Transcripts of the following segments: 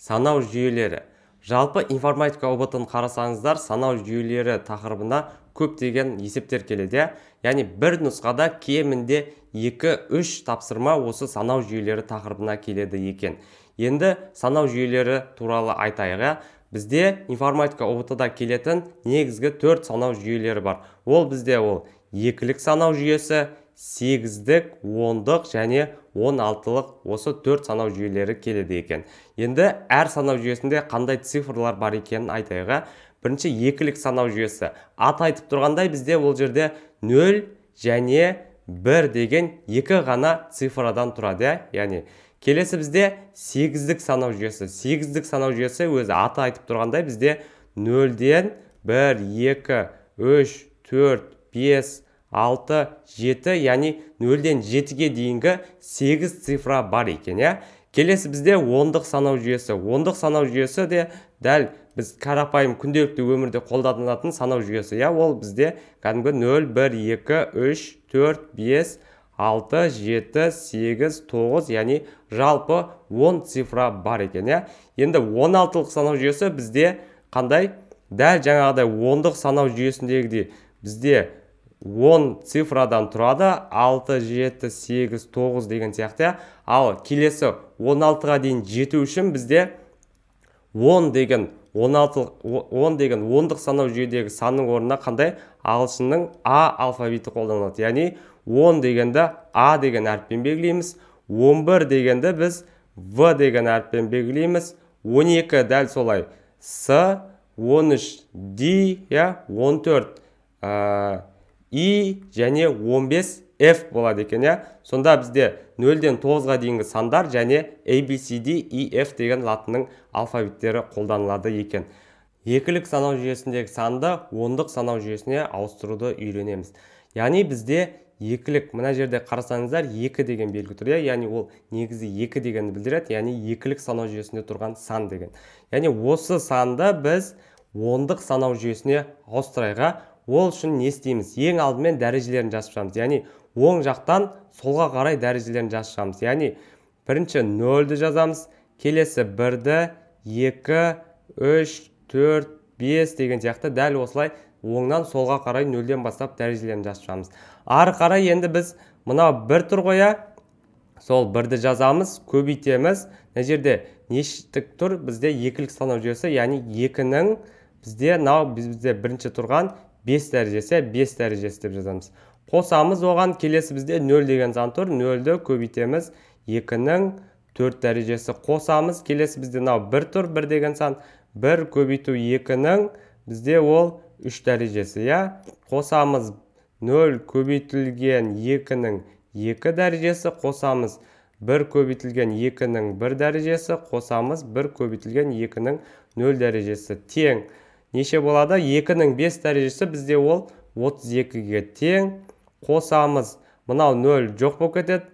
Санау жүйелері. Жалпы информатика ұбытын қарасаңыздар, санау жүйелері тақырыбына көптеген есептер келеді. Яғни бір нұсқада кемінде 2-3 тапсырма осы санау жүйелері тақырыбына келеді екен. Енді санау жүйелері туралы айтайық. Бізде информатика ұбытыда келетін негізгі 4 санау жүйелері бар. Ол бізде екілік санау жүйесі, 8-дік, 10-дық және 16-лық осы 4 санау жүйелері келеді екен. Енді әр санау жүйесінде қандай цифрлар бар екенін айтайық. Бірінші екілік санау жүйесі. Ат айтып тұрғандай бізде ол жерде 0 және 1 деген екі ғана цифрадан тұрады. Яғни келесі бізде 8-дік санау жүйесі. 8-дік санау жүйесі өзі аты айтып тұрғандай бізде 0-ден 1, 2, 3, 4, 5, 6, 7, яғни 0-ден 7-ге дейінгі 8 цифра бар екен. Келесі бізде 10-дық санау жүйесі. 10-дық санау жүйесі де дәл біз қарапайым күнделікті өмірде қолданылатын санау жүйесі. Ол бізде кәдімгі 0, 1, 2, 3, 4, 5, 6, 7, 8, 9, яғни жалпы 10 цифра бар екен. Енді 16-лық санау жүйесі бізде қандай? Дәл жаңағыдай 10-дық санау жүйесіндегідей бізде 10 цифрадан тұрады, 6, 7, 8, 9 деген сияқты. Ал келесі 16-ға дейін жету үшін бізде 10 деген 10-дық санау жүйедегі санның орнына қандай? Ағылшынның А алфавиті қолданылады. Яғни 10 дегенді А деген әріппен белгілейміз, 11 дегенді біз В деген әріппен белгілейміз, 12 дәл солай С, 13 Д, 14 И және 15 F болады екен. Сонда бізде 0-ден 9-ға дейінгі сандар және ABCD, EF деген латынның алфавиттері қолданылады екен. Екілік санау жүйесіндегі санды 10-дық санау жүйесіне ауыстыруды үйренеміз. Яғни бізде екілік, мына жерде қарасаңыздар 2 деген белгі тұр. Яғни ол негізі 2 дегенді білдіреді. Яғни екілік санау жүйесінде тұрған сан деген. Яғни осы санды біз 10-дық санау жүйесіне ауыстырайық. Ол үшін не істейміз? Ең алдымен дәрежелерін жазып шығамыз. Яғни оң жақтан солға қарай дәрежелерін жазып шығамыз. Яғни бірінші 0-ді жазамыз, келесі 1-ді, 2, 3, 4, 5 деген сияқты дәл осылай оңнан солға қарай 0-ден бастап дәрежелерін жазып шығамыз. Ары қарай енді біз мынау 1 тұр ғой, сол 1-ді жазамыз, көбейтеміз. Мына жерде нештік тұр? Бізде екілік санау жүйесі, яғни 2-нің бізде бірінші тұрған 5 дәрежесі, 5 дәрежесі деп жазамыз. Қосамыз оған, келесі бізде 0 деген сан тұр, 0-ді көбейтеміз, 2-нің 4 дәрежесі қосамыз, келесі бізде 1 тұр, 1 деген сан, 1 көбейту 2-нің бізде ол 3 дәрежесі. Қосамыз 0 көбейтілген 2-нің 2 дәрежесі, қосамыз 1 көбейтілген 2-нің 1 дәрежесі, қосамыз 1 көбейтілген 2-нің 0 дәрежесі тең. Неше болады? 2-нің 5 дәрежесі бізде ол 32-ге тең. Қосамыз, мынау 0 жоқ болып кетеді.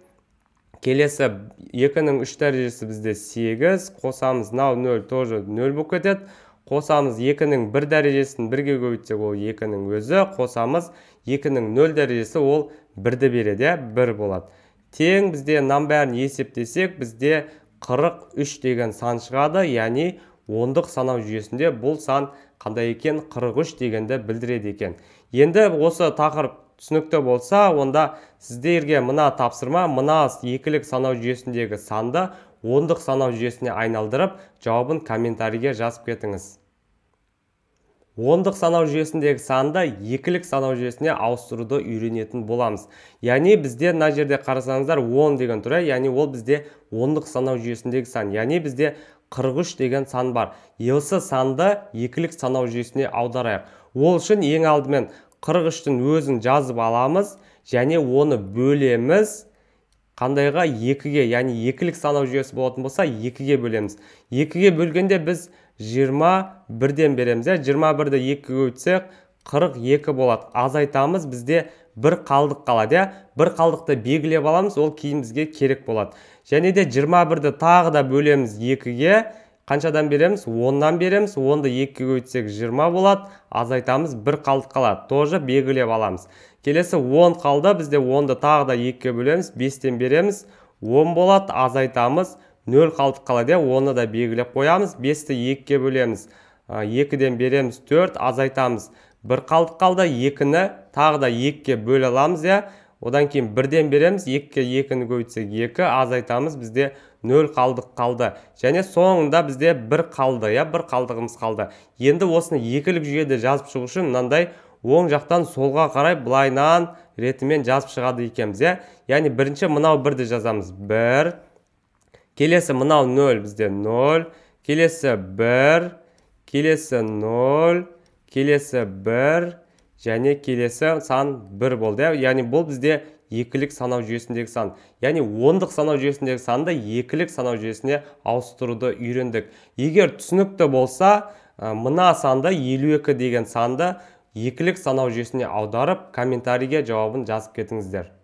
Келесі 2-нің 3 дәрежесі бізде 8. Қосамыз, мынау 0 тоже 0 болып кетеді. Қосамыз 2-нің 1 дәрежесін 1-ге көбейтсек ол 2-нің өзі. Қосамыз 2-нің 0 дәрежесі ол 1-ді береді, 1 болады. Тең бізде мынаның бәрін есептесек бізде 43 деген сан шығады. Яғни 10-дық санау жүйесінде бұл сан қандай екен? 43 дегенді білдіреді екен. Енді осы тақырып түсінікті болса, онда сіздерге мына тапсырма, мына екілік санау жүйесіндегі санды 10-дық санау жүйесіне айналдырып, жауабын комментарийге жазып кетіңіз. 10-дық санау жүйесіндегі санды екілік санау жүйесіне ауыстыруды үйренетін боламыз. Яғни бізде мына жерде қарасаңыздар 10 деген тұр, яғни ол бізде 10-дық санау жүйесіндегі сан. Яғни бізде 43 деген сан бар. Осы санды екілік санау жүйесіне аударайық. Ол үшін ең алдымен 43-тің өзін жазып аламыз және оны бөлеміз. Қандайға? 2-ге, яғни екілік санау жүйесі болатын болса 2-ге бөлеміз. 2-ге бөлгенде біз 21-ден береміз. 21-ді 2-ге көбейтсек 42 болады. Азайтамыз, бізде бір қалдық қалады. Бір қалдықты белгілеп аламыз, ол кейін бізге керек болады. Және де 21-ді тағы да бөлеміз 2-ге. Қаншадан береміз? 10-дан береміз. 10-ды 2-ге көбейтсек 20 болады. Азайтамыз, бір қалдық қалады. Тоже белгілеп аламыз. Келесі 10 қалды. Бізде 10-ды тағы да 2-ге бөлеміз. 5-тен береміз. 10 болады. Азайтамыз. 0 қалдық қалады. Оны да белгілеп қоямыз. 5-ті 2-ге бөлеміз. 2-ден береміз 4, азайтамыз. 1 қалдық қалды. 2-ні тағы да 2-ге бөле аламыз. Одан кейін 1-ден береміз. 2-ге 2-ні көбейтсек 2, азайтамыз. Бізде 0 қалдық қалды. Және соңында бізде 1 қалды. 1 қалдығымыз қалды. Енді осыны екілік жүйеде жазып шығу үшін мынандай оң жақтан солға қарай былайынан ретімен жазып шығады екенбіз. Яғни бірінші мынау 1-ді жазамыз. 1. Келесі мынау 0 бізде 0. Келесі 1. Келесі 0. Келесі 1. Және келесі сан 1 болды. Яғни бұл бізде екілік санау жүйесіндегі сан. Яғни ондық санау жүйесіндегі санды екілік санау жүйесіне ауыстыруды үйрендік. Егер түсінікті болса, мына санды 52 деген санды екілік санау жүйесіне аударып, комментарийге жауабын жазып кетіңіздер.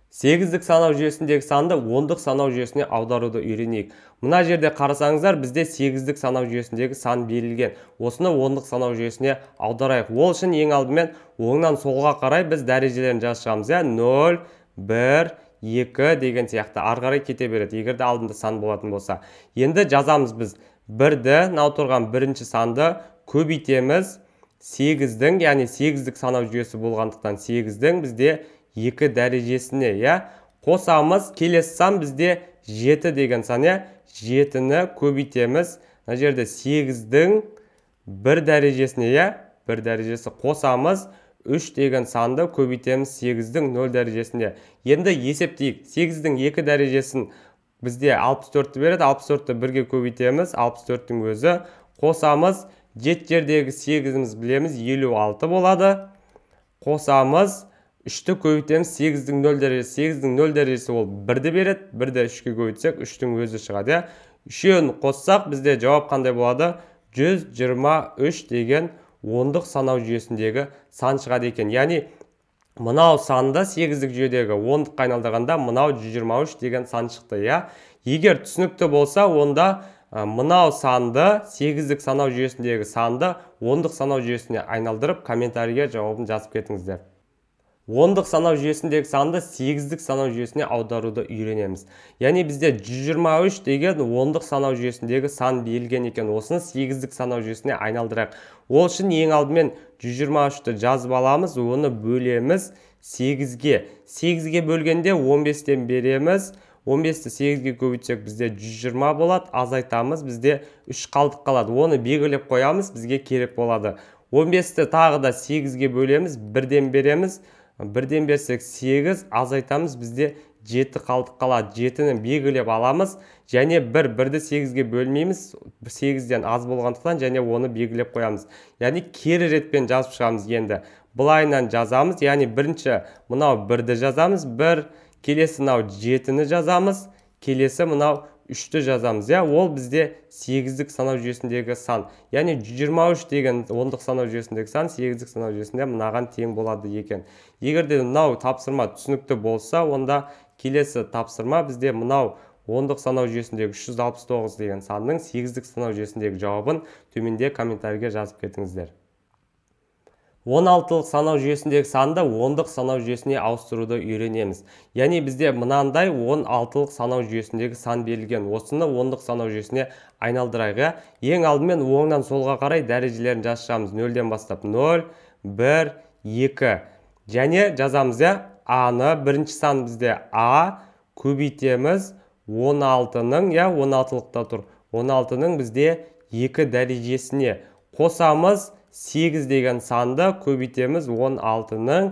8-дік санау жүйесіндегі санды 10-дық санау жүйесіне аударуды үйренейік. Мына жерде қарасаңыздар, бізде 8-дік санау жүйесіндегі сан берілген. Осыны 10-дық санау жүйесіне аударайық. Ол үшін ең алдымен оңнан солға қарай біз дәрежелерін жазып шығамыз. 0, 1, 2 деген сияқты ары қарай кете береді, егерде алдында сан болатын болса. Енді жазамыз біз 1-ді, мынау тұрған бірінші санды көбейтеміз. 8-дің, яғни 8-дік санау жүйесі болғандықтан 8-дің бізде 2 дәрежесіне, қосамыз. Келесі сан бізде 7 деген сан, 7-ні көбейтеміз. Мына жерде 8-дің 1 дәрежесіне, 1 дәрежесі қосамыз. 3 деген санды көбейтеміз 8-дің 0 дәрежесіне. Енді есептейік. 8-дің 2 дәрежесін бізде 64-ті береді. 64-ті 1-ге көбейтеміз. 64-дің өзі қосамыз. 7 жердегі 8-іміз білеміз 56 болады. Қосамыз. 3-ті көбейтеміз. 8-дің 0 дәрежесі. 8-дің 0 дәрежесі ол 1-ді береді. 1-ді 3-ге көбейтсек 3-дің өзі шығады. Үшеуін қоссақ бізде жауап қандай болады? 123 деген ондық санау жүйесіндегі сан шығады екен. Яғни мынау санды 8-дік жүйедегі ондыққа айналдырғанда мынау 123 деген сан шықты. Егер түсінікті болса, онда мынау санды 8-дік санау жүйесіндегі санды ондық санау жүйесіне айналдырып, комментарийге жауабын жазып кетіңіздер. Ондық санау жүйесіндегі санды 8-дік санау жүйесіне аударуды үйренеміз. Яғни бізде 123 деген ондық санау жүйесіндегі сан берілген екен. Осыны 8-дік санау жүйесіне айналдырайық. Ол үшін ең алдымен 123-ті жазып аламыз, оны бөлеміз 8-ге. 8-ге бөлгенде 15-тен береміз. 15-ті 8-ге көбейтсек бізде 120 болады. Азайтамыз, бізде 3 қалдық қалады. Оны белгілеп қоямыз, бізге керек болады. 15-ті тағы да 8-ге бөлеміз, 1-ден береміз. 1-ден берсек 8, азайтамыз, бізде 7 қалдық қалады. 7-ні белгілеп аламыз, және 1-ді 8-ге бөлмейміз, 8-ден аз болғандықтан, және оны белгілеп қоямыз. Яғни кері ретпен жазып шығамыз енді. Былайынан жазамыз, яғни бірінші мынау 1-ді жазамыз, 1, келесі мынау 7-ні жазамыз, келесі мынау 3-ті жазамыз. Ол бізде 8-дік санау жүйесіндегі сан. Яғни 123 деген ондық санау жүйесіндегі сан 8-дік санау жүйесінде мынаған тең болады екен. Егерде мынау тапсырма түсінікті болса, онда келесі тапсырма бізде мынау ондық санау жүйесіндегі 369 деген санның 8-дік санау жүйесіндегі жауабын төменде комментарийге жазып кетіңіздер. 16-лық санау жүйесіндегі санды ондық санау жүйесіне ауыстыруды үйренеміз. Яғни бізде мынандай 16-лық санау жүйесіндегі сан берілген. Осыны ондық санау жүйесіне айналдырайық. Ең алдымен оңнан солға қарай дәрежелерін жазып 0-ден бастап 0, 1, 2. Және жазамыз, А-ны бірінші сан бізде А көбейтеміз 16-ның, 16-лықта тұр. 16-ның бізде 2 дәрежесіне қосамыз. 8 деген санды көбейтеміз 16-ның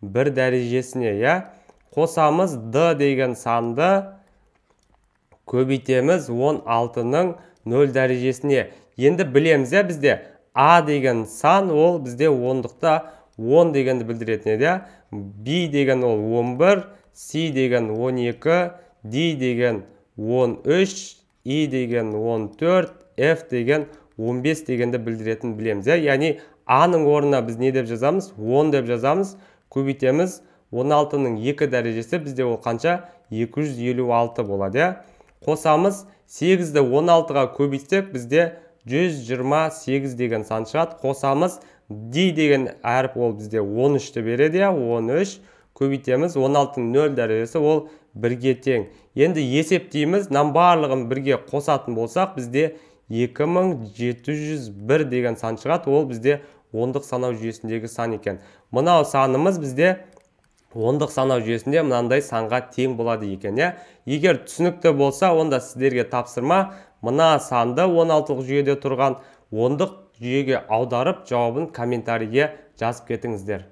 1 дәрежесіне, қосамыз. Д деген санды көбейтеміз 16-ның 0 дәрежесіне. Енді білеміз, бізде А деген сан ол бізде ондықта 10 дегенді білдіретін еді. Б деген ол 11, С деген 12, Д деген 13, И деген 14, Ф деген 15 дегенді білдіретін білеміз. Яғни А-ның орнына біз не деп жазамыз? 10 деп жазамыз. Көбейтеміз 16-ның 2 дәрежесі бізде ол қанша? 256 болады. Қосамыз. 8-ді 16-ға көбейтсек бізде 128 деген сан шығады. Қосамыз. Д деген әріп ол бізде 13-ті береді. 13 көбейтеміз. 16-ның 0 дәрежесі ол 1-ге тең. Енді есептейміз. Мынаның барлығын 1-ге қосатын болсақ, бізде 2701 деген сан шығады. Ол бізде ондық санау жүйесіндегі сан екен. Мынау санымыз бізде ондық санау жүйесінде мынандай санға тең болады екен. Егер түсінікті болса, онда сіздерге тапсырма мына санды 16-лық жүйеде тұрған ондық жүйеге аударып, жауабын комментарийге жазып кетіңіздер.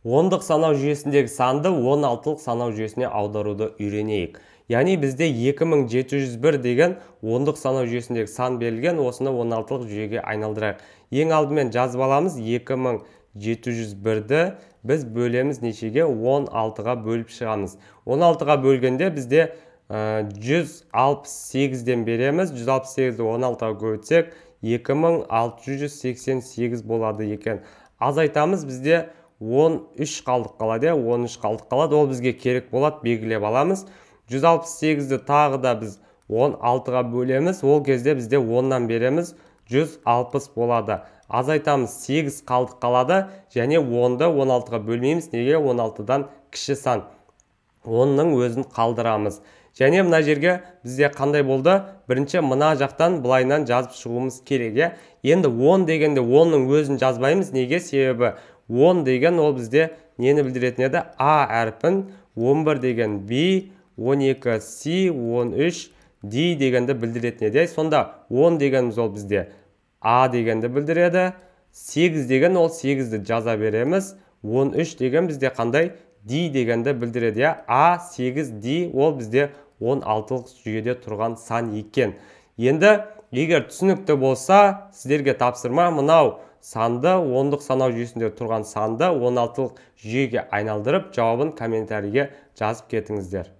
Ондық санау жүйесіндегі санды 16-лық санау жүйесіне аударуды үйренейік. Яғни бізде 2701 деген ондық санау жүйесіндегі сан берілген, осыны 16-лық жүйеге айналдырайық. Ең алдымен жазып аламыз. 2701-ді біз бөлеміз нешеге? 16-ға бөліп шығамыз. 16-ға бөлгенде бізде 168-ден береміз. 168-ді 16-ға көбейтсек 2688 болады екен. Азайтамыз, бізде 13 қалдық қалады. 13 қалдық қалады. Ол бізге керек болады, белгілеп аламыз. 168-ді тағы да біз 16-ға бөлеміз. Ол кезде бізде 10-нан береміз. 160 болады. Азайтамыз, 8 қалдық қалады. Және 10-ды 16-ға бөлмейміз. Неге? 16-дан кіші сан. 10-ның өзін қалдырамыз. Және мына жерге бізде қандай болды? Бірінші мына жақтан былайынан жазып шығуымыз керек. Енді 10 дегенде 10-ның өзін жазбаймыз. Неге? Себебі 10 деген ол бізде нені білдіретін еді? А әрпін, 11 деген B, 12 C, 13 D дегенді білдіретін еді. Сонда 10 дегеніміз ол бізде А дегенді білдіреді. 8 деген ол 8-ді жаза береміз. 13 деген бізде қандай? D дегенді білдіреді. А, 8, D ол бізде 16-лық жүйеде тұрған сан екен. Енді егер түсінікті болса, сіздерге тапсырма мынау санды, ондық санау жүйесінде тұрған санды 16-лық жүйеге айналдырып, жауабын комментарийге жазып кетіңіздер.